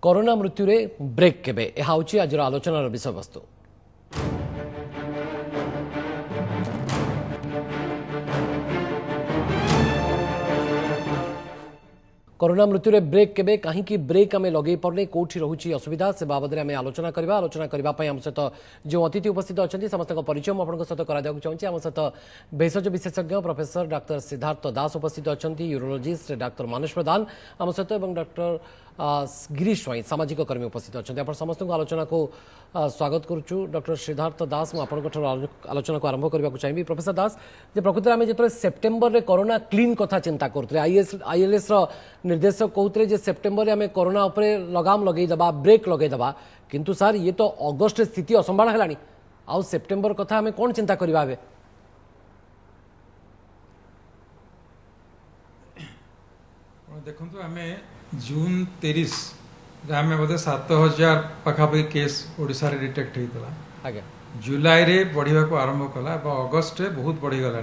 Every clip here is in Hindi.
कोरोना मृत्यु रे ब्रेक केबे ଏହା ହେଉଛି ଆଜିର ଆଲୋଚନାର ବିଷୟବସ୍ତୁ। कोरोना मृत्यु रे ब्रेक केबे कहीं ब्रेक आम लगे पारे कौटी रोचे असुविधा से बाबद में आलोचना करने आम सहित जो अतिथि उपस्थित अच्छा समस्त परिचय मुझे सहित कराया चाहिए। आम सहित भेषज विशेषज्ञ प्रोफेसर डॉक्टर सिद्धार्थ दास उपस्थित अच्छा, यूरोलोजिस्ट डॉक्टर मानुष प्रधान आम सहित डॉक्टर गिरीश स्वाई सामाजिक कर्मी उपस्थित अच्छा। आप समस्त आलोचना को स्वागत करुचु। डॉक्टर सिद्धार्थ दास मुझे आलोचना को आरंभ करने को चाहिए। प्रोफेसर दास जे प्रकृत में जो सेप्टेम्बर रे कोरोना क्लीन कथा चिंता करते आईएलएस निर्देशक कहते जे सेप्टेम्बर रे आम कोरोना उपरे लगाम लगेदेबा ब्रेक लगेदेबा, किंतु सर ये तो अगस्ट स्थिति असंभाल है आउ सेप्टेम्बर कथा आम कौन चिंता करवा ए देखो आम जून 30 आम बोधे 7000 पाखापाखि केस ओडिशा रे डिटेक्ट होता, जुलाई रे बढ़िया को आरंभ कला अगस्ट रे बहुत बढ़ी गला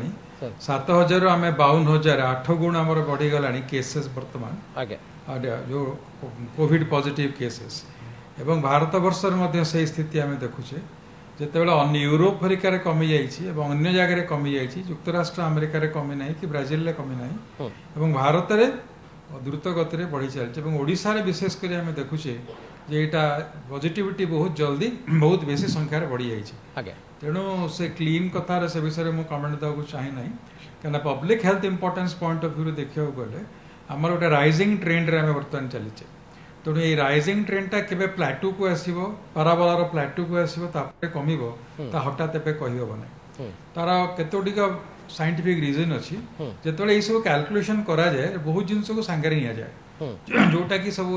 7000 आम 52,000 8 गुण आम बढ़ीगला केसेस बर्तमान जो कोविड पॉजिटिव केसेस एवं भारत वर्ष से स्थिति आम देखुचे जितेबाला अन्य यूरोप हरिकार कमी जाइए अन्य जगह कमी जाइए युक्तराष्ट्र अमेरिकार कमी ना कि ब्राजिल कमी ना भारत में द्रुत गति में बढ़ी चलती ओडिशा रे विशेषकर आम देखुचे जे यहाँ पॉजिटिविटी बहुत जल्दी बहुत बेसी संख्यार बढ़ी जाइए। तेणु से क्लीन कथार से विषय में कमेंट देवा चाहे ना क्या public health importance point of view देखा गले आमर गोटे राइजिंग ट्रेंड रे बर्तमान चलीचे। तेणु ये राइजिंग ट्रेंडटा केबे प्लाटू को आसो पाराबोलार प्लाटू को आसो कम हठात एवं कहीहब ना तार केतोटिक साइंटिफिक रीजन अच्छी जो ये सब कैलकुलेशन करा जाए बहुत जिनस को सांगे नि जाए जोटा कि सब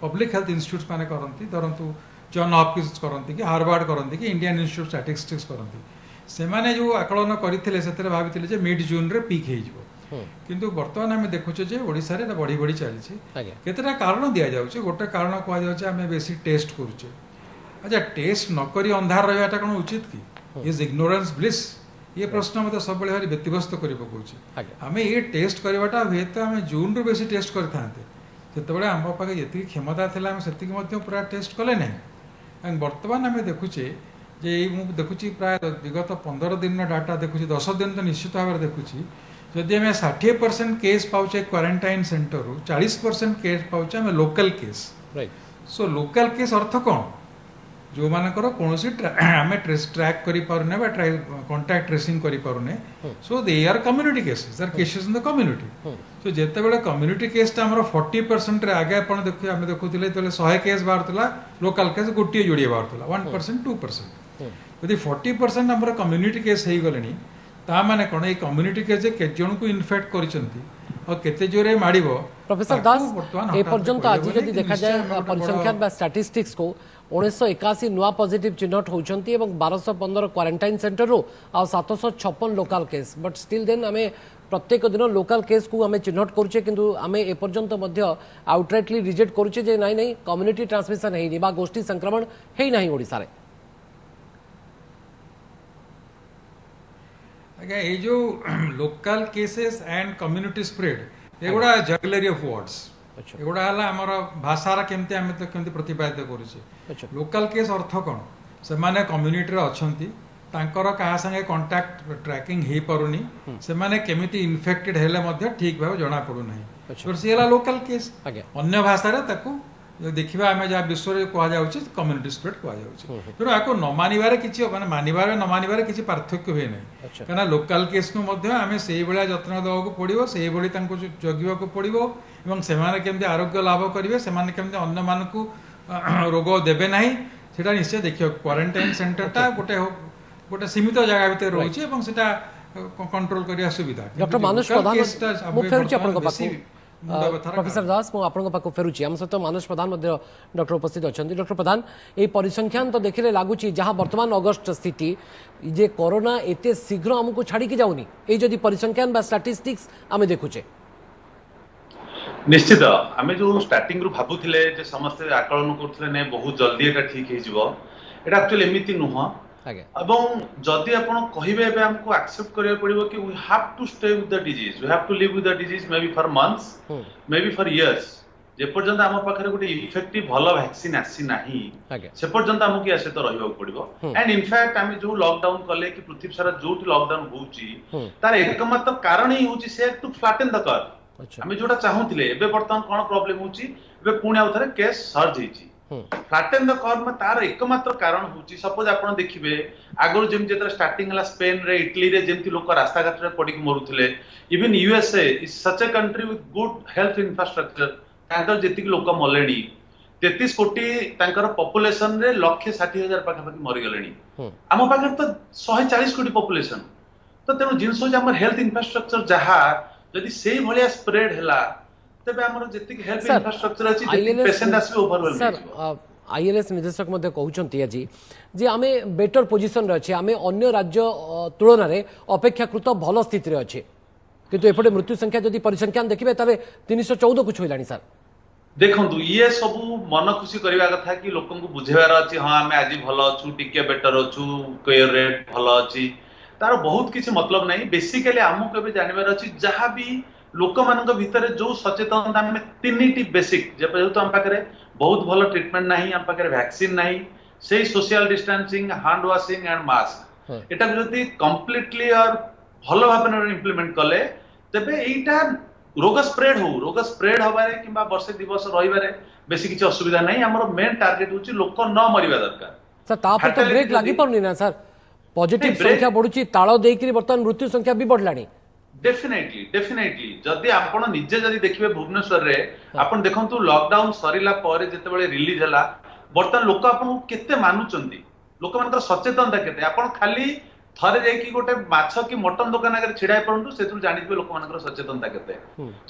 पब्लिक हेल्थ इंस्टीट्यूट माने करती धरतु जॉन हॉपकिंस करती कि हार्वर्ड करती कि इंडियन इंस्टीट्यूट स्टैटिस्टिक्स करती से माने जो आकलन करते से भाई मिड जून रे पीक हो किंतु बर्तमान आम देखुचे जे ओडिशा रे बढ़ी बढ़ी चली केतेटा कारण दि जाउचे गोटे कारण कह जाउचे आम बेसी टेस्ट करूचे। अच्छा टेस्ट नकरी अंधार रहाटा कौन उचित कि इज इग्नोरेंस ब्लिस ये प्रश्न मतलब सब भाई व्यतिव्यस्त कर पकाउचे। आम ये टेस्ट करवाटा हुए तो आम जून रू बेसी टेस्ट करते जो आम पाखे जी क्षमता थी आम से पूरा टेस्ट कले ना बर्तमान आम देखुचे जे मुझे देखुची प्राय विगत 15 दिन डाटा देखुची 10 दिन तो निश्चित भाव में देखुची जदि आम 60% केस पाचे क्वारंटाइन सेंटर रू 40% केस पाचे आम local case. So local case अर्थ कौन जो मानकर कौन आम ट्रैक करें कंटाक्ट ट्रेसिंग करें so they are community cases are cases in the community. So जिते बड़े कम्युनिटी केसटा आम 40% आगे आप देखिए आम देखुले 100 केस बाहर लोकल केस गोटे जोड़े बाहर 1% 2% यदि 40% आम कम्युनिटी केस हो गले ताने कौन ये कम्युनिटी केस के जन को इनफेक्ट करते जोरे माड़। प्रोफेसर दास ए पर्यंत आज जब देखा जाए परिसंख्यान स्टैटिस्टिक्स को 1981 नुआ पॉजिटिव चिन्हट होती 1215 क्वारंटाइन सेंटर रो आ 756 local case but still then आम प्रत्येक दिन लोकल केस को आम चिन्हट करुचे किंतु आम एपर्यंत आउटराइटली रिजेक्ट करुचे जे नाई नहीं कम्युनिटी ट्रांसमिशन है बा गोष्ठी संक्रमण है ना ओडिशा रे। आज्ञा ये जो local cases and community spread एगुड़ा जगलरी ऑफ वर्ड्स एगुड़ा आमर भाषार केमती आम तो केमती प्रतिपादित करुचे। लोकल केस अर्थ कौन से माने कम्युनिटी अच्छी तांकर कहा संगे कांटेक्ट ट्रैकिंग हो पारुनी से माने केमिति इन्फेक्टेड हेले ठीक भाव जना पड़ूना तो सी लोकल केस अन्य भाषा ताकू देखा आम जहाँ विश्व में कहुचे कम्युनिटी स्प्रेड कहुचे। तेणु आपको न मानवर कि माने मानवर न मानवर किसी पार्थक्य हुए ना क्या लोकल केस को आम से भाया जत्न देवाक पड़ो से जगवा पड़ो से आरोग्य लाभ करेंगे से अन्य मानक रोग देवे ना से निश्चय देखिए क्वारंटाइन सेंटरटा गोटे गोटे सीमित जगह भितर रोचे कंट्रोल करने सुविधा। डॉक्टर मानुष प्रधान प्रोफेसर दास मुझे फेरुची आम सहित मानुष प्रधान डॉक्टर उपस्थित अच्छा। डॉक्टर प्रधान ये परिसंख्यान तो देखने लगुच जहाँ वर्तमान अगस्ट स्थिति जे कोरोना एते शीघ्र आमको छाड़ी की जाऊनी ये जदि परिसंख्यान स्टैटिस्टिक्स आम देखुचे निश्चित आम जो स्टार्टिंग रु भाबुथिले जे समस्त आकलन करथिले ने बहुत जल्दी एटा ठीक हे जिवो एटा एक्चुअली एमिति नुह एवं जदि आपण कहिबे एबे हमको एक्सेप्ट करिया पड़िबो कि we have to stay with the disease we have to live with the disease maybe for months maybe for years जेपर्यंत आम पाखे गोटे इफेक्टिव भल वैक्सीन आसी नाही से पर्यंत आमको या सहित रहिबा पड़िबो एंड इनफैक्ट आम जो लॉकडाउन कले कि पृथ्वी सारा जो लॉकडाउन होउची तार एकमात्र कारण ही होउची से टू फ्लैटन द कर्व आम जोटा चाहूतिले एबे वर्तमान कोन प्रॉब्लम होउची एबे पुणी आउ थरे केस सर्ज हेची फ्लैटन द कर्व में तार एकमात्र कारण होउची सपोज आपण देखिबे आगुर जेम जेतरा स्टार्टिंग हला स्पेन रे इटली रे जेमति लोक रास्ता घाट रे पड़ी मरुथिले even USA is such a country with good health infrastructure तांकर जेतिक लोक मलेनी 33 कोटी तांकर पॉपुलेशन रे 1,60,000 पाखापाखि मरि गलेनी आम पाखे तो 140 कोटी पॉपुलेशन तो तेणु जिनस हमर हेल्थ इंफ्रास्ट्रक्चर जहा यदि सेही भलिया स्प्रेड हला तबे हमर जेतिक हेल्थ इंफ्रास्ट्रक्चर अछि जेतिक पेशेंट आसी ओवरवेल सर आईएलएस निर्देशक मध्य कहउचंती आज जे आमे बेटर पोजीशन रे अछि आमे अन्य राज्य तुलना रे अपेक्षाकृत भल स्थिति रे अछि किंतु एपटे मृत्यु संख्या जदि परिसंख्यान देखिबे तबे 314 कुछ होइलानी सर देखंतु ये सब मन खुशी करबा कथा कि लोकन को बुझेबार अछि हां आमे आज भल अछु टिके बेटर अछु केयर रेट भल अछि तार बहुत किछि मतलब नहीं बेसिकली आमु केबे जानिबार अछि जहां भी लोक मानक भितर जो सचेतनता में तीनटी बेसिक जेहेतु हम पाखे बहुत भल ट्रीटमेंट नहीं हम पाखे वैक्सीन नहीं से social distancing hand washing and mask एटा जदि कंप्लीटली और भल भाव इम्प्लीमेंट कले तेबे एटा रोग स्प्रेड हबारे किंबा वर्षे दिवस रहिबारे बेसी किछि असुविधा नहीं हमर मेन टार्गेट होछि लोक न मरिबा दरकार सर तापर तो ब्रेक लागि परनी ना सर पॉजिटिव संख्या बढ़ुची ताळो देइकरी वर्तमान मृत्यु संख्या भी बढ़लानी डेफिनेटली जदि आपण निजे जदि देखिबे भुवनेश्वर रे आपण देखंतु लॉकडाउन सरिला परे जेतेबेले रिलीज हला वर्तमान लोक आपण केते मानुचंती लोक मानकर सचेतनता केते आपण खाली थरे जाइकी गोटे माछ कि मटन दुकान आगे छिड़ाई पड़ू से जानिबे लोक मानकर सचेतनता केते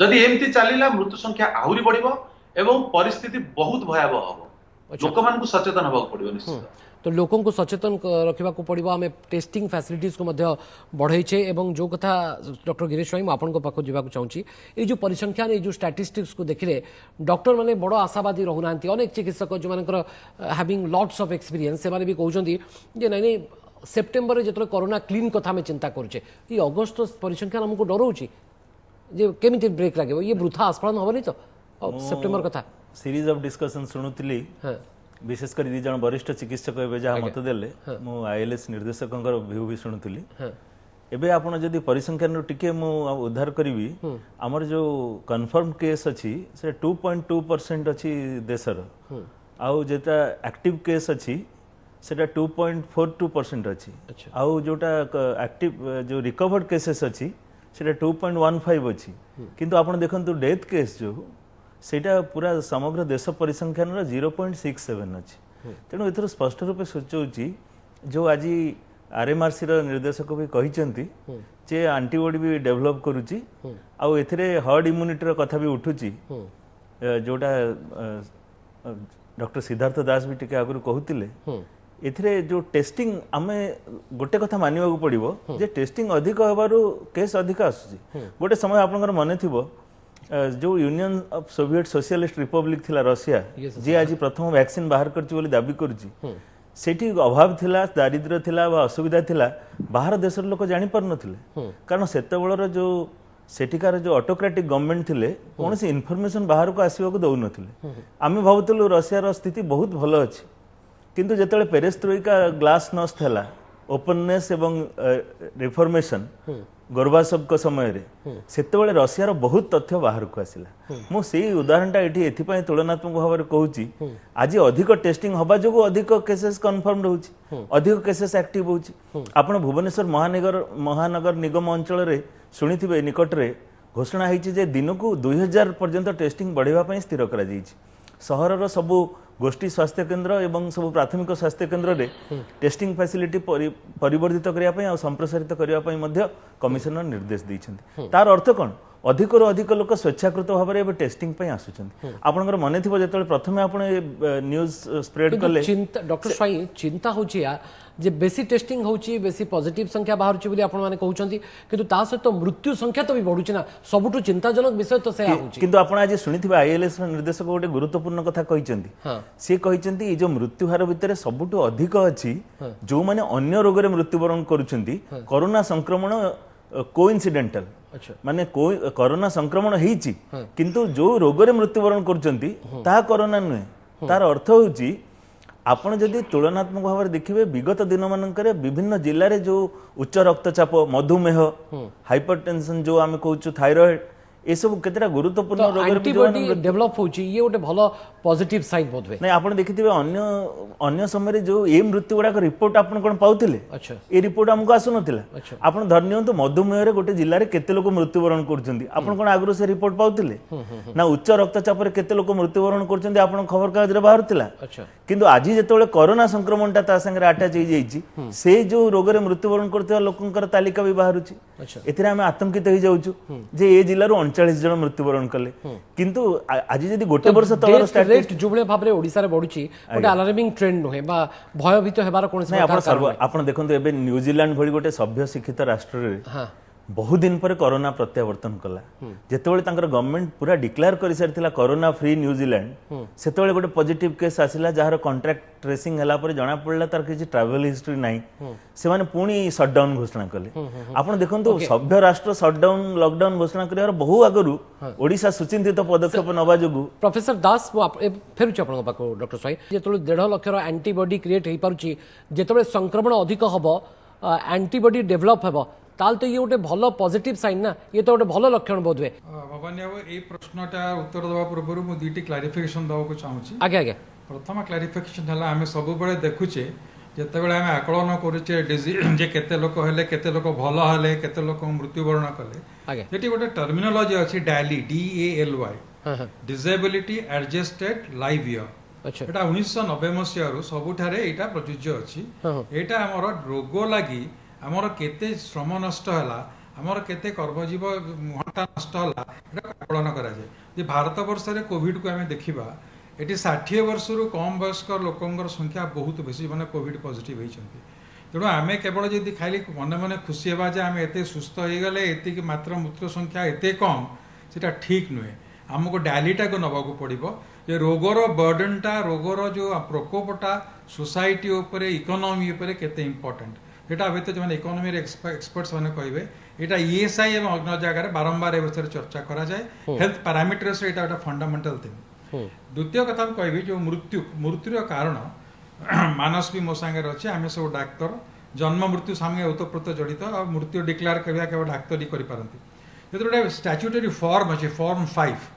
जदि एमती चलिला मृत्यु संख्या आहुरी बढ़िबो एवं परिस्थिति बहुत भयावह हबो लोक मान को सचेतन हबा पड़िबो निश्चित तो लोकों को सचेतन रखा पड़ो आम टेस्टिंग फैसिलिटीज को बढ़ाइचे एवं जो कथा डॉक्टर गिरीश भाई आपन पाख जावाक चाहूँगी ये जो परिसंख्यान ये जो स्टैटिस्टिक्स को देखिले डॉक्टर माने बड़ आशावादी रहना अनेक चिकित्सक जो मानकर हैविंग लॉट्स ऑफ एक्सपीरियंस से भी कहते जे नहीं सेप्टेम्बर जो कोरोना क्लीन कथा आम चिंता करुचे ये अगस्त परिसंख्यान आमको डराऊँगी जे केमी ब्रेक लगे ये वृथा आस्फालन हेनी तो सेप्टेम्बर कथा सीरीज ऑफ डिस्कशन शुणुली विशेषकर दी जन वरिष्ठ चिकित्सक एवं जहाँ मत देले मु आईएलएस निर्देशक व्यू भी शुणुली एबे आपण जदि परिसंख्यान टिके मु उद्धार करी आमर जो कन्फर्म केस अच्छी से 2.2% अच्छी देशर आउ जेटा एक्टिव केस अच्छी सेटा 2.42% अच्छी आउ जोटा एक्टिव जो रिकवर्ड केसेस अच्छी सेटा 2.15 अच्छी किंतु आपण देखंतु डेथ केस जो सेटा पूरा समग्र देश परिसंख्यान 0.67 अच्छी तेणु एथर स्पष्ट रूप सूचौची जो आज आरएमआरसी निर्देशक भी कहते जे आंटीबॉडी भी डेभलप करुच्ची आउ एथिरे हर्ड इम्यूनिटी कथा भी उठुची जोटा डॉक्टर सिद्धार्थ दास भी टिके आगु कहते एथिरे जो टेस्टिंग आमे गोटे कथा मानिबा को पड़िबो जे टेस्टिंग अधिक होबारु केस अधिक आसुची गोटे समय आपनकर मने थिबो जो union of Soviet socialist Republic थिला रशिया जी आज प्रथम वैक्सीन बाहर करची बोली दाबी करची सेठी अभाव थिला दारिद्र्य थिला बा असुविधा थिला बाहर देशर लोक जानि पर नथिले कारण सेतेबेलर जो सेठिकार जो ऑटोक्रेटिक गवर्नमेंट थिले कोनसी इन्फॉर्मेशन बाहर को आसीबा को दउ नथिले आमे भाबुतलु रशिया रो स्थिति बहुत भलो अछि किंतु जेतेले पेरेस्ट्रोइका ग्लास नस थला ओपननेस एवं रिफॉर्मेशन गोरबाचोव को समय रे सेतेबेले रशिया रो बहुत तथ्य बाहर को आसिला मु सेही उदाहरणटा एठी एथिपय तुलनात्मक भाव रे कहूची आज अधिक टेस्टिंग हबा जोगो अधिक केसेस कन्फर्म रहउची अधिक केसेस एक्टिव होउची आपण भुवनेश्वर महानगर निगम अंचल रे सुनिथिबे निकट रे घोषणा ହେଇଛି जे दिन को 2000 पर्यंत टेस्टिंग बढ़ेवा पई स्थिर करा जाईछि सहर रो सबु गोष्ठी स्वास्थ्य केन्द्र एवं सब प्राथमिक स्वास्थ्य केन्द्र रे टेस्टिंग फैसिलिटी परिवर्धित करिया पई आ संप्रसारित करिया पई मध्य कमिशनर निर्देश दैछन्ति तार अर्थ कोन अधिक रो अधिक लोक स्वेच्छाकृत भाव रे टेस्टिंग पई आसुछन्ति आपनकर मने थिबो जेतले प्रथमे आपण न्यूज स्प्रेड कले चिंता डॉक्टर स्वाई चिंता होची या जे बेसी टेस्टिंग होची बेसी पॉजिटिव संख्या बाहर छि बोली आपण माने कहउछन्ति किंतु ता सहित मृत्यु संख्या तो भी बढ़ुछि ना सबुटु चिंताजनक विषय तो से आउछि किंतु आपण आज सुनिथिबा आईएलएस निर्देशक गोटे गुरुत्वपूर्ण कथा कहिसन्ति से कहिसन्ति ई जो मृत्यु हार भितरे सबुटु अधिक अछि जो माने अन्य रोग रे मृत्युवरण करूछन्ति कोरोना संक्रमण कोइन्सिडेंटल माने कोई कोरोना संक्रमण होईची किंतु जो रोग रे मृत्युवरण करचंती ता कोरोना नुहे तार अर्थ होची आपण जदि तुलनात्मक भाव में देखिए विगत दिन मानकर विभिन्न जिले में जो उच्च रक्तचाप मधुमेह हाइपरटेंशन जो आम कहूँ थायरॉइड ये सब केतेटा गुरुत्वपूर्ण रोग एंटीबॉडी डेवलप होची ये गोटे भलो पॉजिटिव साइड बोध नहीं आपण देखिथिबे अन्य अन्य समय जो ए मृत्यु गुडा रिपोर्ट आपण कोन पाउथिले अच्छा ए रिपोर्ट हमको आसु नथिला आपण धरनियंतु मधुमेह रे गोटे जिल्ला रे केते लोक मृत्युवरण करचंदी आपण कोन आगरो से रिपोर्ट पाउथिले ना उच्च रक्तचाप रे केते लोक मृत्युवरण करचंदी आपण खबर कागज रे बाहरतिला अच्छा किंतु आज जेतेबेले कोरोना संक्रमण ता संगे अटैच हो जाइछि से जो रोग रे मृत्युवरण करथिबा लोकंकर तालिका भी बाहरुछि अच्छा एथिरे हम आतंकित हो जाउछु जे ए जिल्ला रो 39 जन मृत्युवरण कले किंतु आज जदि गोटे वर्ष तलर रेट जुबळे भाबरे ओडिसा रे बढुची गोटे अलार्मिंग ट्रेंड नहे बा भयभीत हेबार कोन से आपण देखंतु एबे न्यूजीलैंड भली गोटे सभ्य शिक्षित राष्ट्र रे हां बहुत दिन पर कोरोना प्रत्यावर्तन कला जेतेबेले तांकर गवर्नमेंट पूरा डिक्लेयर करि सारथिला कोरोना फ्री न्यूजीलैंड सेतेबेले गोटे पॉजिटिव केस आसिला जहार कॉन्ट्रैक्ट ट्रेसिंग हला पर जणा पड़ला तार किछि ट्रैवल हिस्ट्री नाही से माने पुणी शटडाउन घोषणा कले आपण देखंतु सभ्य राष्ट्र शटडाउन लॉकडाउन घोषणा करियार बहु आगरु ओडिसा सुचिंतित पदक्षेप नबा जोगु प्रोफेसर दास फेरुछि आपण पाको डॉक्टर स्वाई जेतोले 1.5 लाख रो एंटीबॉडी क्रिएट हेई पारुछि जेतोले संक्रमण अधिक हबो एंटीबॉडी डेवलप हबो ताल तो ये गोटे भलो पॉजिटिव साइन ना ये तो गोटे भलो लक्षण बोध हुए भवानी बाबू ए प्रश्नटा उत्तर देवा पूर्व मु दुईटी क्लारिफिकेशन देवा चाहूँगी आगे आगे प्रथम क्लारिफिकेशन है आम सब देखुचे जितेबाला आम आकलन करुचे जे केते लोक हेले केते लोक भल हेले केते लोक मृत्युवरण कले ये गोटे टर्मिनोलॉजी अच्छी डाली DALY disability adjusted life year एटा 1990 मसीह सबुठारे एटा प्रযোज्य अछि एटा हमर रोग लागि आमर केते श्रम नष्ट है आमर केते कर्मजीव मुहंटा नष्ट है आकलन करा जे भारत वर्ष रे कोविड को आम देखा ये 60 वर्ष रु कम वयस्क लोकंर संख्या बहुत बेसी माने कोविड पॉजिटिव होती तेणु आम केवल जदि खाली मन मन खुशी होगा जे आम एते सुस्थ हो गले एतिक मात्र मृत्यु संख्या एते कम सेटा ठीक नुहे आमको डालीटा को नबाक पड़ो जे रोगर बर्डनटा रोगर जो प्रकोपटा सोसाइटी उपरे इकोनॉमी उपरे केते इंपोर्टेंट एटा व्यतीत जो इकोनॉमी एक्सपर्ट्स मैंने कहे यहाँ ESI एवं अन्य जगह बारंबार ए विषय चर्चा करा जाए हेल्थ पैरामीटर्स एटा गोटे फंडामेंटल थिंग द्वितीय कथा कहि जो मृत्युर कारण मानस भी मो संगे अच्छे आम सब डाक्तर जन्म मृत्यु सामने ओतप्रोत जड़ित और मृत्यु डिक्लेयर करवा केवल डाक्तर ही करें गोटे स्टैट्यूटरी फॉर्म अच्छे फॉर्म 5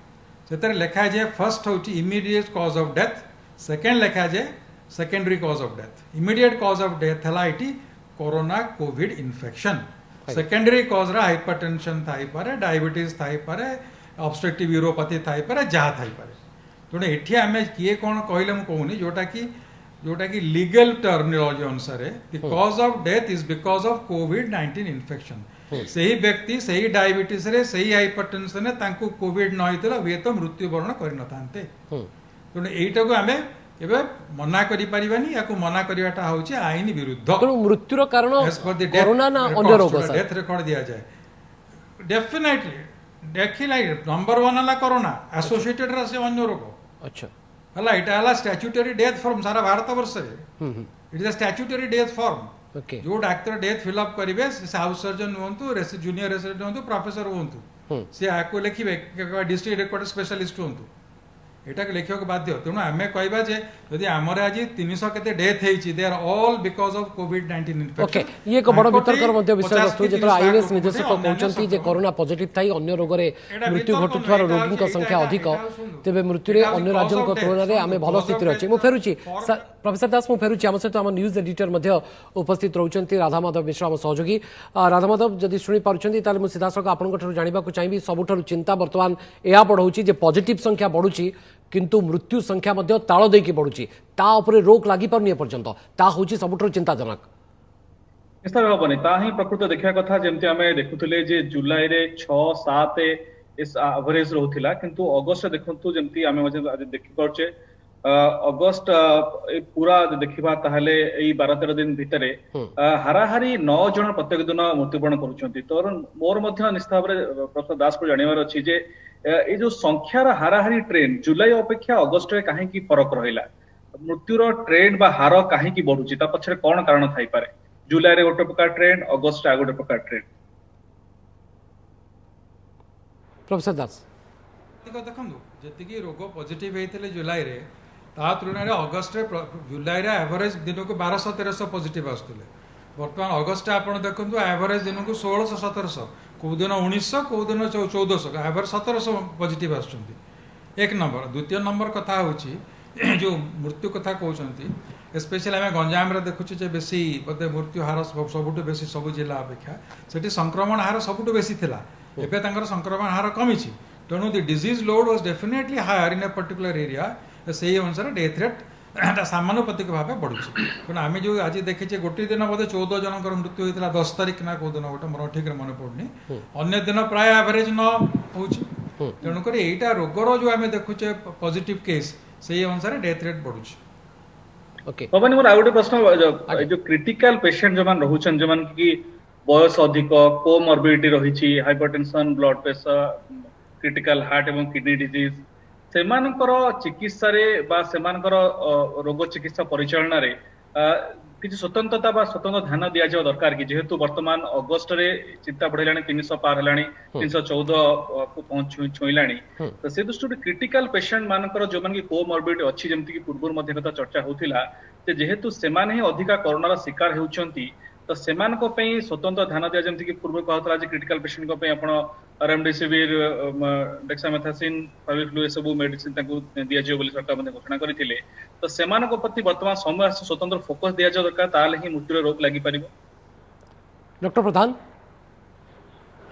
से लिखा जाए फर्स्ट हूँ immediate cause of death second लिखा जाए secondary cause of death immediate cause of death है corona covid infection secondary cause रा हाइपरटेंशन थाई पारे डायबिटीज थाई पारे ऑब्स्ट्रक्टिव यूरोपैथी थाई पारे जहाँ थाई पारे तेणु एठी आमे किए कौन कहले मु कहूनी जोटा कि लीगल टर्मिनोलॉजी अनुसार cause of death is because of कोविड-19 इन्फेक्शन सही व्यक्ति सही डायबिटीज रे सही हाइपरटेंशन रे तांको कोविड न होइतला वे तो मृत्युवरण करि नथांते तेणु एटा को आमे एबे मना करि परिबानी याको मना करिवाटा होची आईन विरुद्ध तो मृत्युर कारण कोरोना ना अन्य रोग सर डेथ रिकॉर्ड दिया जाए डेफिनेटली देखिला नंबर 1 हला कोरोना एसोसिएटेड रा से अन्य रोग अच्छा हला इटा हला स्टैट्यूटरी डेथ फॉर्म सारा भारत वर्ष रे it is a statutory death form okay जो डाक्टर डेथ फिल अप करिवे से हाउस सर्जन होंतु जूनियर रेसिडेंट होंतु प्रोफेसर होंतु से आको लिखिबे डिस्ट्रिक्ट रिकॉर्ड स्पेशलिस्ट होंतु एटा के लिखियो के बाध्य तेणु आमे कहबा जे यदि हमर आज 300 केते डेथ हेछि they are all because of कोविड-19 इन्फेक्शन ओके ये को बड़ वितर्कर मध्य विषय वस्तु जेतरा आईएनएस निर्देशक कहउचंती जे कोरोना पॉजिटिव थाई अन्य रोग रे मृत्यु घटुथवार रोगी को संख्या अधिक तेबे मृत्यु रे अन्य राज्यों को तुलना रे आमे भलो स्थिति रे अछि मु फेरुची प्रोफेसर दास मु फेरुची हम सहित हम न्यूज एडिटर मध्य उपस्थित रहउचंती राधा माधव मिश्र हम सहयोगी राधा माधव जदि सुनी पारुचंती ताले मु सीधा सक आपन ठरु जानिबा को चाहिबी सबुठरु चिंता वर्तमान एया पढौची जे पॉजिटिव संख्या बढ़ुची किंतु मृत्यु संख्या मध्य ताल देकी बढ़ुची ता उपरे रोक लागि परनी पर्यंत ता होची सबुठरु चिंताजनक निश्चित भाव ता ही प्रकृत देखा कथा जेमती आमे देखुथिले जे जुलाई रे 6-7 इस एवरेज रहउथिला किंतु अगस्त देखंतु जेमती आमे आज देखि परचे अगस्त पूरा देखिबा ताहले एई 12-13 दिन भितरे हाराहारी 9 जन प्रत्येक दिन मृत्युवरण करूछंती तो मोर मध्य निश्चित भाव प्रोफेसर दास को जानिबार अछि जे ये जो संख्यार हाराहारी ट्रेंड जुलाई अपेक्षा अगस्त रे काहे की फरक रहिला मृत्युर ट्रेंड बा हार काहे की बढ़ुची ता पछरे कोन कारण थाई पारे जुलाई रे गोटे प्रकार ट्रेंड अगस्त आ गोटे प्रकार ट्रेंड प्रोफेसर दास देखो जी रोग पॉजिटिव होते जुलाई रे ता तुलन में अगस्ट जुलाई रे एवरेज दिन को 1200-1300 पॉजिटिव आसुले बर्तमान अगस्ट आप देखो एवरेज दिन को 1600-1700 कौ दिन 1900 कौ दिन 1400 एवरेज 1700 पॉजिटिव आसुच्चंती एक नंबर द्वितीय नंबर कथा होची जो मृत्यु कथा कहते स्पेशली आम गंजाम देखुचे बेसी बोधे मृत्यु हार सबुठ बेसी सब जिला अपेक्षा से संक्रमण हार सबुठ बेसी थिला एबे तांकर संक्रमण हार कमी तेणु the disease load was definitely higher in a particular area से अनुसार डेथ रेट सामानुपातिक भाव बढ़ुଛି तेणु आम जो आज देखीचे गोटे दिन बोधे 14 जनकर मृत्यु होता 10 तारिख ना कौ दिन गोटे मोर ठीक मन पड़नी अन्य दिन प्राय एवरेज 9 हो तेणुक यहीटा रोगर जो आम देखुचे पॉजिटिव केस से अनुसार डेथ रेट बढ़ुଛି ओके पवन मोर आउटे प्रश्न जो क्रिटिकल पेशेंट जो मान रहउछन जो मान की बयस अधिक कोमॉर्बिडिटी रहिछि hypertension blood pressure critical heart एवं किडनी डिजीज सेमानकर चिकित्सा रे बा सेमानकर रोग चिकित्सा परिचालन रे किछि स्वतंत्रता बा स्वतंत्र ध्यान दिया जाय दरकार कि जेहेतु वर्तमान अगस्त रे चिंता बढ़िलानी 300 पार हलानी 314 को पहुंच छुइलानी तो से दृष्टि क्रिटिकल पेशेंट मानकर जो मान की कोमॉर्बिडिटी अछि जेमति कि पूर्व मध्य कथा चर्चा होतिला जे जेहेतु सेमाने ही अधिका कोरोना रा शिकार हेउचंती तो सेमान को पई स्वतंत्र ध्यान दिया जेमति कि पूर्व कहतला जे क्रिटिकल पेशेंट को पई आपण रेमडेसिविर डेक्सामेथासिन फाविफ्लू ए सब मेडिसिन ताकू दिया जे बोली सरकार मध्ये घोषणा करिथिले तो सेमान को प्रति वर्तमान समय स्वतंत्र फोकस दिया जा दरकार ताले ही मृत्यु रोग लागि परिबो डॉक्टर प्रधान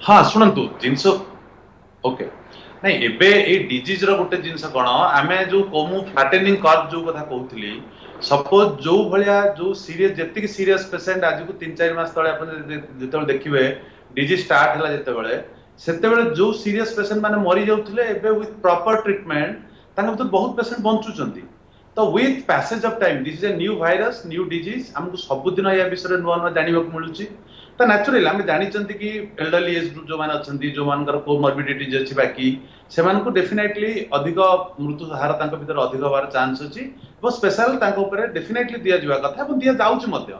हाँ सुनंतु जिंस ओके नहीं एबे ए डिजीज रो गोटे जिंस कोन आमे जो कोमु फ्लैटनिंग कर्व जो कथा कहउथली सपोज जो भलिया जो सीरियस जेतिक सीरियस पेशेंट आज को 3-4 मास तळे अपन जेतबे देखिबे डिजीज स्टार्ट हला जेतबे जो सीरियस पेशेंट माने मरी जाउथले एबे विथ प्रॉपर ट्रीटमेंट तांग भीतर बहुत पेशेंट बंचुचंती तो with passage of time this is a new virus new disease हमको सब दिन या विषय नुआ नुआ जानिबा को मिलुची तो नेचुरली हम जानिचंती कि एल्डरली एज ग्रुप जो मान अछंती जो मानकर कोमॉर्बिडिटीज अछि बाकी सेमान को डेफिनेटली अधिक मृत्यु हार तांक भीतर अधिक होबार चांस अछि वो स्पेशल तांक ऊपर डेफिनेटली दिया जिवा कथा এবং दिया जाउछ मध्य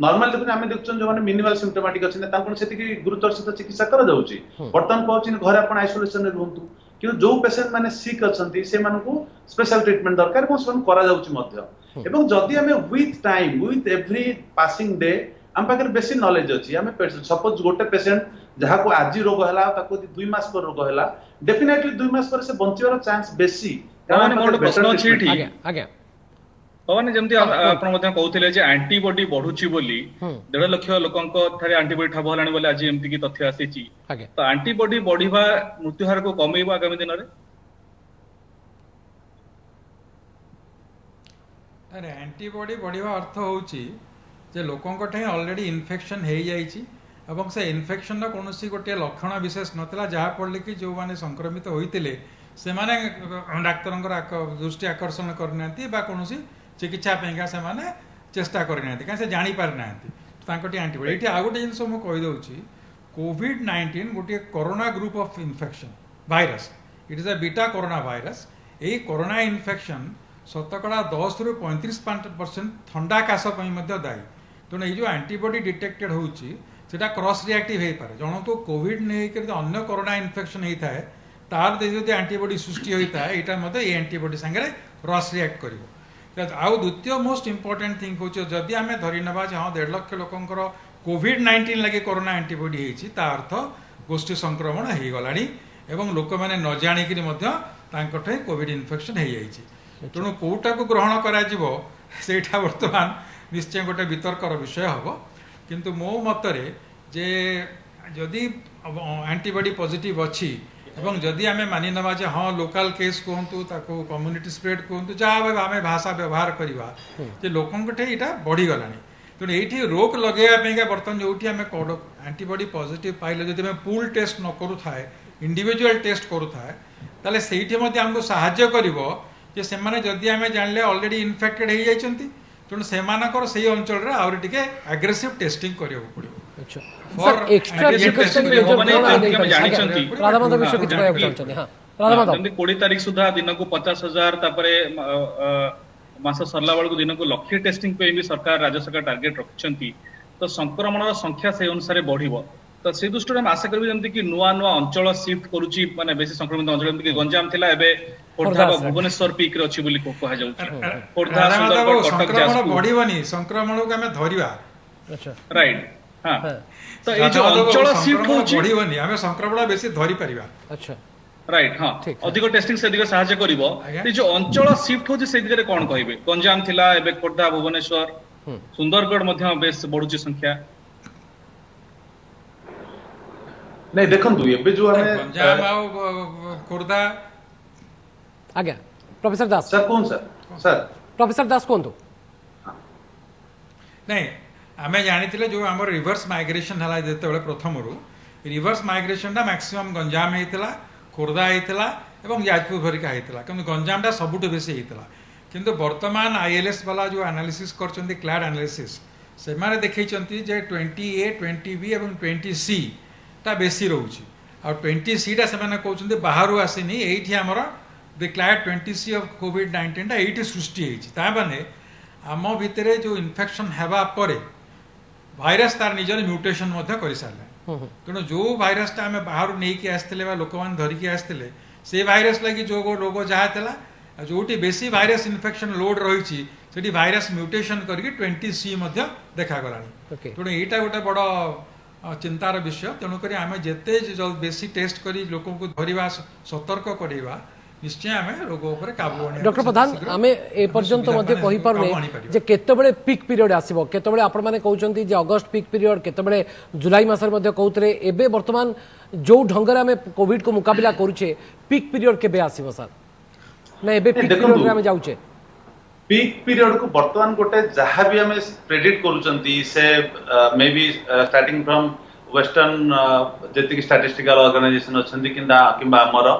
नॉर्मल देखुन हम देखछन जो माने मिनिमल सिम्पटोमेटिक अछि तांको सेति कि गुरुतर सहित चिकित्सा कर जाउची वर्तमान कहउची घर अपन आइसोलेशन रे रहंतु कि जो पेशेंट माने सिक अछंती से मानको स्पेशल ट्रीटमेंट दरकार को सन करा जाउची मध्य এবং যদি আমি with time with every passing day हम पाखे बेसी नॉलेज अच्छी आम सपोज गोटे पेशेंट जहाँ को आज रोग है 2 मास पर रोग है डेफिनेटली 2 मास पर से बंचिबार चांस बेसी प्रश्न अछि ठीक आज्ञा पवन जेमति आपण मध्ये कहउथिले जे एंटीबॉडी बढ़ुची बोली 1.5 लाख लोकंक थारे एंटीबॉडी ठब हलानी बोली आज एमति की तथ्य आसीची तो एंटीबॉडी बढ़िबा मृत्यु हार को कमेबा आगामी दिन रे अरे एंटीबॉडी बढ़िबा अर्थ होउची जे लोकंक ठाई ऑलरेडी इन्फेक्शन हो जाइए से इन्फेक्शन कौन गोटे लक्षण विशेष नाला जहाँफल कि जो मैंने संक्रमित होते से डाक्तर दृष्टि आकर्षण करना कौन चिकित्सा से चेष्टा करना कहीं से जापारी ना एंटीबॉडी ये आउ गोटे जिन मुझे कहीदे कोविड-19 गोटे corona group of infection virus it is a beta corona virus यही कोरोना इन्फेक्शन शतकड़ा 10 ରୁ 35% ठंडा काश दायी तेणु ये जो एंटीबॉडी डिटेक्टेड होची सेटा क्रॉस रिएक्टिव हो पारे जन को कोविड नहीं अन्य कोरोना इन्फेक्शन होता है तार जो एंटीबॉडी सृष्टि होता है यहाँ ये एंटीबॉडी सांगे क्रॉस रिएक्ट कर आउ द्वितीय मोस्ट इंपोर्टेंट थिंग हूँ जदि आम धरी ना हाँ 1.5 लाख लोकंकर कोविड-19 लगे कोरोना एंटीबॉडी होती अर्थ गोष्ठी संक्रमण हो गला लोक मैंने न जाणिक कोविड इन्फेक्शन हो जाए तेणु कौटा को ग्रहण करा वर्तमान निश्चय गोटे वितर्कर विषय हम किंतु मो मतरे जे जदि एंटीबॉडी पॉजिटिव अच्छी एवं जदि आम मानि नवा जे हाँ लोकल केस कहतु ताको कम्युनिटी स्प्रेड कहतु जहाँ आम भाषा व्यवहार करवा जे लोकंठे यहाँ बढ़ीगला तेणु ये रोक लगे बर्तमान जो आम एंटीबॉडी पॉजिटिव पाइले जब पूल टेस्ट न करूए इंडिविजुअल टेस्ट करूए ताले सेठी आमको साहाय्य करिवो जे से माने जदि आम जानले ऑलरेडी इन्फेक्टेड हो जाइछंती तेणु सेमानकर सही अंचल रे आउरी टिके एग्रेसिव टेस्टिंग करियो पड़िबो अच्छा सर एक्स्ट्रा टेस्टिंग जो जानिछंती प्रारंभ विषय किछ कहय चाहछंती हां प्रारंभ जंदी 20 तारिख सुधा दिन को 50,000 तापरे मास सरला बेल को दिन को लक्ष्य टेस्टिंग पे भी सरकार राज्य सरकार टारगेट रखछंती तो संक्रमण संख्या से अनुसार बढ़िबो तो से दृष्टि हम आशा करी जमती कि नुआ नुआ अंचल शिफ्ट करूची माने बेसी संक्रमित अंचल जमती कि गंजाम थिला एबे खोर्धा भुवनेश्वर पीक रे अछि बोली कहा जाउची खोर्धा सुंदरगढ़ कटक जाजपुर बढ़िबनी संक्रमण को हमें धरिबा। अच्छा राइट हां तो ए जो अंचल शिफ्ट होची बढ़िबनी हमें संक्रमण बेसी धरि परिबा। अच्छा राइट हाँ अधिक टेस्टिंग से अधिक साहाय्य करिवो ए जो अंचल शिफ्ट होची से दिगरे कोन कहबे गंजाम थिला एबे खोर्धा भुवनेश्वर सुंदरगढ़ मध्य बेस बढ़ुची संख्या नहीं देखंतु एबे जो हमें गंजाम आ खोर्धा आज्ञा प्रोफेसर दास सर कौन सर प्रोफेसर दास कोन तो नहीं आमे जानिथिले जो हमर रिवर्स माइग्रेशन हला जेते बेले प्रथम रु रिवर्स माइग्रेशन टा मैक्सिमम गंजाम हेतिला खोर्धा हेतिला एवं याजपुर भरिका हेतिला किंतु गंजाम टा सबुठ बेसी हेतिला किंतु वर्तमान आईएलएस वाला जो एनालिसिस करचंती क्लैड एनालिसिस से माने देखैचंती जे 20A 20B एवं 20C ता बेसी रहउची और 20C टा से माने कहउचंती बाहरु आसीनी एठी हमर डिक्लेयर्ड 20C ऑफ कोविड-19 टा एठी सृष्टि हेची ता माने आम भितरे जो इन्फेक्शन हेबा परे भाइरस तार निजर म्यूटेशन मध्य करि सारले तेणु जो भाइरस टा आमे बाहरु नै कि आस्थिले बा लोकमान धरि कि आस्थिले से भाइरस लागि जो रोग जहा तला जोटी बेसी भाइरस इन्फेक्शन लोड रही से भाइरस म्यूटेशन करके 20C मध्य देखा गलानी तेणु यहाँ गोटे बड़ चिंतार विषय तेणुक आम जिते बेसी टेस्ट कर लोक धरवा सतर्क करवा निश्चय आम रोग उपर काबू डॉक्टर प्रधान आम ए पर्यंत मध्य कहि पारने जे केतेबेले पीक पीरियड आसीबो केतेबेले आपण माने कहउचंती जे अगस्त पीक पीरियड केतेबेले जुलाई मासर मध्य कहउतरे एबे वर्तमान जो ढंगर आम कोविड को मुकाबला करूचे पीक पीरियड केबे आसीबो सर ना एबे पीक पीरियड रे आम जाउचे पीक पीरियड को वर्तमान गोटे जहां भी हमें प्रेडिक्ट करूचंती से maybe starting from western जेतिक स्टैटिस्टिकल ऑर्गेनाइजेशन अछंती किंबा हमर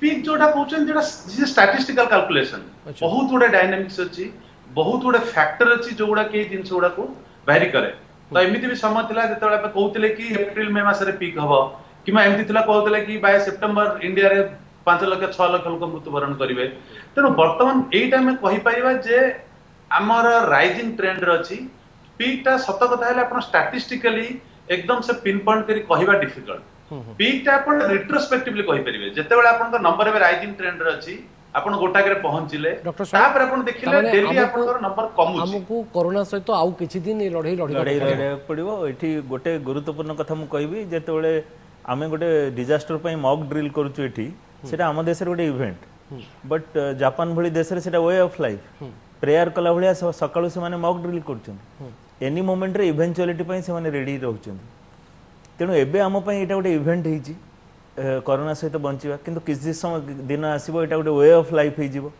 पीक जोटा कहउचन जेटा स्टैटिस्टिकल कैलकुलेशन बहुत गुडे डायनामिक्स अछि बहुत गुडे फैक्टर अछि जोगुडा के जिंस गुडा को वेरी करे तो एमिति भी समय थिला जेतेबेला पे कहउतले कि अप्रैल मे मास रे पीक हबो किमा एमिति थिला कहउतले कि बाय सितंबर इंडिया रे 5 लाख 6 लाख लोक मृत्युवरण करिवे तेणु वर्तमान एटा में कहि परिबा जे हमर राइजिंग ट्रेंड रे अछि पीक टा सत कथा हेले अपन स्टैटिस्टिकली एकदम से पिन पॉइंट करी कहिबा डिफिकल्ट पीक टा अपन रिट्रोस्पेक्टिवली कहि परिबे जेतेबेला अपन का नंबर एबे राइजिंग ट्रेंड रे अछि अपन गोटाक रे पहुंचिले तापर अपन देखिले डेली अपन नंबर कम अछि हमकु कोरोना सहित आउ किछि दिन लड़ाई पड़िबो एठी गोटे गुरुत्वपूर्ण कथा मु कहबी जेतेबेले आमे गोटे डिजास्टर पई मॉक ड्रिल करूछु एठी सेटा आम देश गोटे इवेंट बट जापान भली देश सेटा वे ऑफ लाइफ प्रेयर कला भलिया सकाळु से माने मॉक ड्रिल करछन एनी मोमेंट रे इवेंचुअलिटी पई से माने रेडी रहउछन तेणु एबे आम पई एटा गोटे इवेंट हेची कोरोना सहित बंचिबा किंतु किछि समय दिन आसीबो एटा गोटे वे ऑफ लाइफ हे जिवो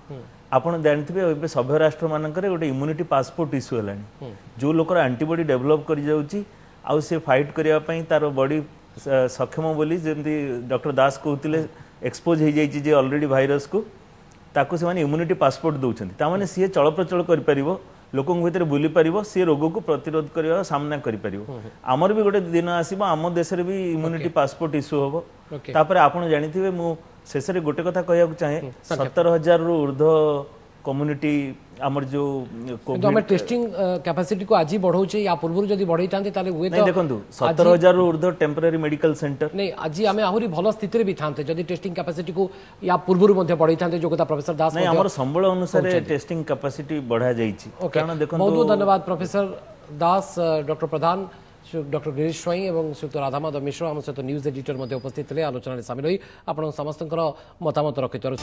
आपण जानथिबे एबे सभ्य राष्ट्र मानकर गोटे इम्यूनिटी पासपोर्ट इश्यू हलानी जो लोकर एंटीबॉडी डेवलप करि जाउची आ से फाइट करिया पई तार बॉडी सक्षम बोली जेमती डॉक्टर दास कहउतिले एक्सपोज हो जाइए ऑलरेडी भाइरस को ताको से माने इम्यूनिटी पासपोर्ट दउछन ता माने सी चल प्रचल कर परिबो लोकन भितर बुली परिबो सी रोग को प्रतिरोध करियो सामना करि परिबो हमर भी गोटे दिन आसीबो हम देश रे भी इम्यूनिटी पासपोर्ट इश्यू होबो तापर आपण जानिथिबे मु शेषरे गोटे कथा कहया चाहे 17,000 रु ऊर्ध्व कम्युनिटी आमर जो तो हम टेस्टिंग कैपेसिटी को आज बढ़ाउछे या पूर्व जदी बढ़ाई तांते ताले हुए तो देखंतु 17,000 रु ऊर्ध्व टेम्पररी मेडिकल सेंटर नहीं आज हम आहुरी भलो स्थिति रे भी थांते जदी टेस्टिंग कैपेसिटी को या पूर्व मध्ये बढ़ाई थांते जो कथा प्रोफेसर दास नहीं हमर संबळ अनुसार टेस्टिंग कैपेसिटी बढ़ा जाईछि कारण देखंतु बहुत धन्यवाद प्रोफेसर दास डॉक्टर प्रधान डॉक्टर गिरीश स्वाई एवं श्रीयुक्त राधामाधव मिश्र आम सहित न्यूज एडिटर मध्ये उपस्थित थे आलोचना सामिल होई आपण समस्त मतामत रखिथार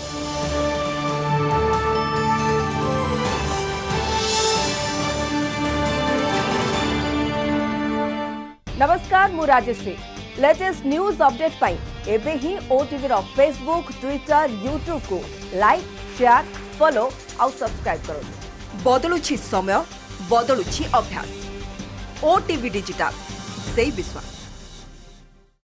नमस्कार मु राजश्री लेटेस्ट न्यूज अपडेट पाई एबे ही ओटीवी रो फेसबुक ट्विटर यूट्यूब को लाइक शेयर फॉलो और सब्सक्राइब करो बदलुछि समय बदलुछि अभ्यास ओटीवी डिजिटल से विश्वास।